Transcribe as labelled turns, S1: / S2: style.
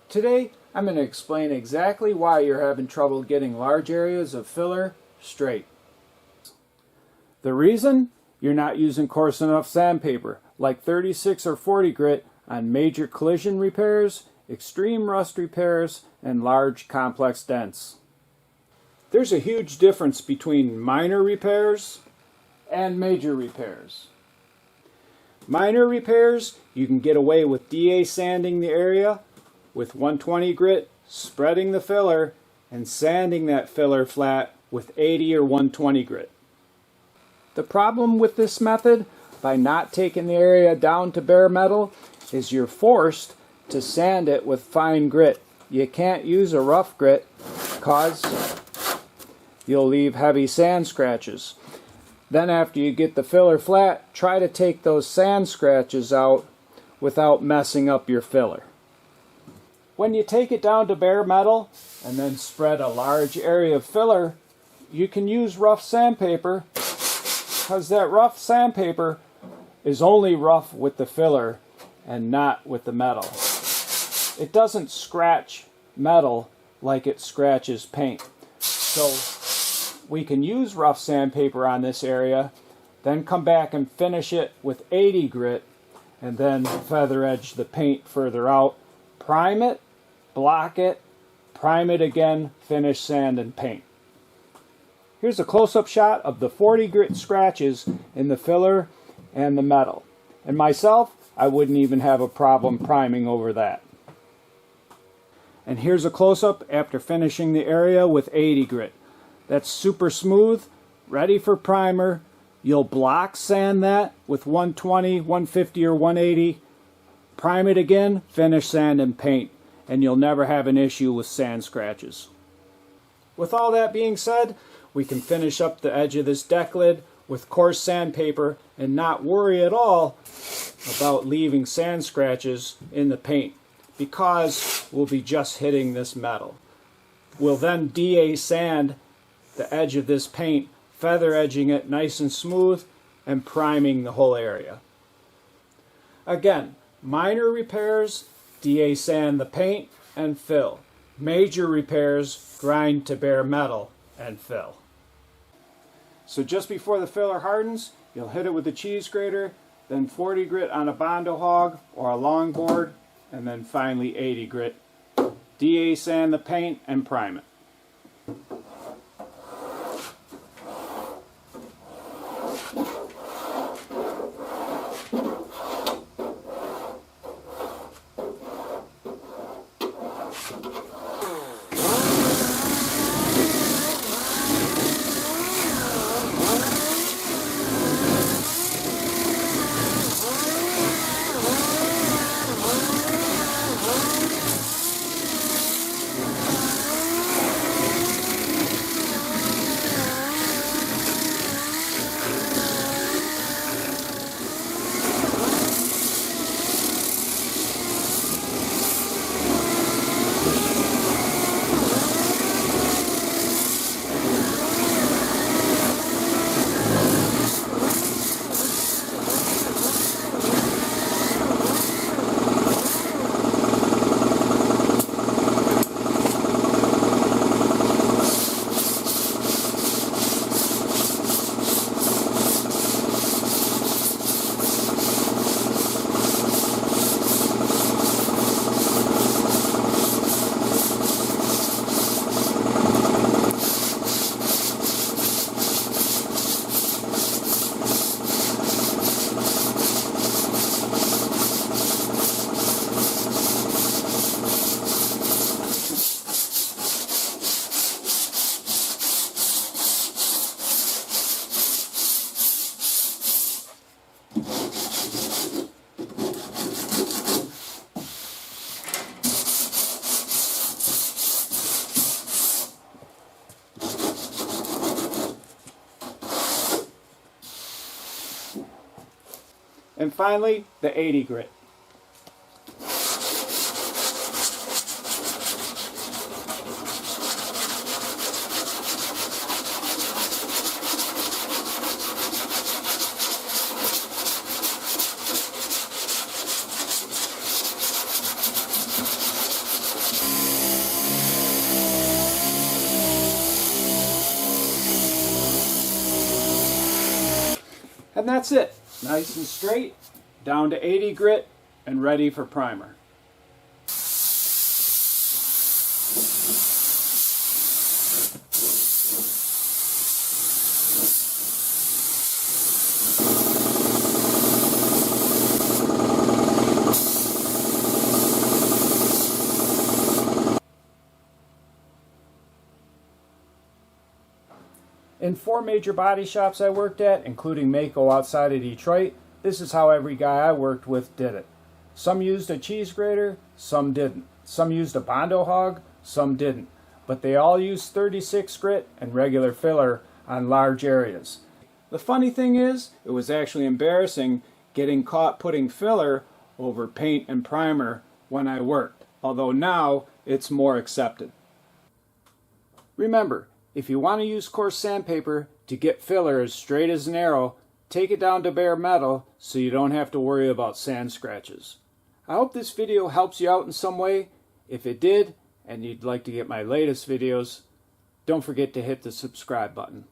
S1: Today, I'm going to explain exactly why you're having trouble getting large areas of filler straight. The reason? You're not using coarse enough sandpaper, like 36 or 40 grit on major collision repairs, extreme rust repairs, and large complex dents. There's a huge difference between minor repairs and major repairs. Minor repairs, you can get away with DA sanding the area with 120 grit, spreading the filler, and sanding that filler flat with 80 or 120 grit. The problem with this method, by not taking the area down to bare metal, is you're forced to sand it with fine grit. You can't use a rough grit because you'll leave heavy sand scratches. Then after you get the filler flat, try to take those sand scratches out without messing up your filler. When you take it down to bare metal and then spread a large area of filler, you can use rough sandpaper, because that rough sandpaper is only rough with the filler and not with the metal. It doesn't scratch metal like it scratches paint. So we can use rough sandpaper on this area, then come back and finish it with 80 grit, and then feather edge the paint further out, prime it, block it, prime it again, finish sand and paint. Here's a close-up shot of the 40 grit scratches in the filler and the metal. And myself, I wouldn't even have a problem priming over that. And here's a close-up after finishing the area with 80 grit. That's super smooth, ready for primer. You'll block sand that with 120, 150, or 180. Prime it again, finish sand and paint. And you'll never have an issue with sand scratches. With all that being said, we can finish up the edge of this deck lid with coarse sandpaper and not worry at all about leaving sand scratches in the paint, because we'll be just hitting this metal. We'll then DA sand the edge of this paint, feather edging it nice and smooth and priming the whole area. Again, minor repairs, DA sand the paint and fill. Major repairs, grind to bare metal and fill. So just before the filler hardens, you'll hit it with a cheese grater, then 40 grit on a Bondo hog or a longboard, and then finally 80 grit. DA sand the paint and prime it. And finally, the 80 grit. And that's it. Nice and straight, down to 80 grit, and ready for primer. In 4 major body shops I worked at, including Mako outside of Detroit, this is how every guy I worked with did it. Some used a cheese grater, some didn't. Some used a Bondo hog, some didn't. But they all used 36 grit and regular filler on large areas. The funny thing is, it was actually embarrassing getting caught putting filler over paint and primer when I worked, although now it's more accepted. Remember, if you want to use coarse sandpaper to get filler as straight as an arrow, take it down to bare metal so you don't have to worry about sand scratches. I hope this video helps you out in some way. If it did, and you'd like to get my latest videos, don't forget to hit the subscribe button.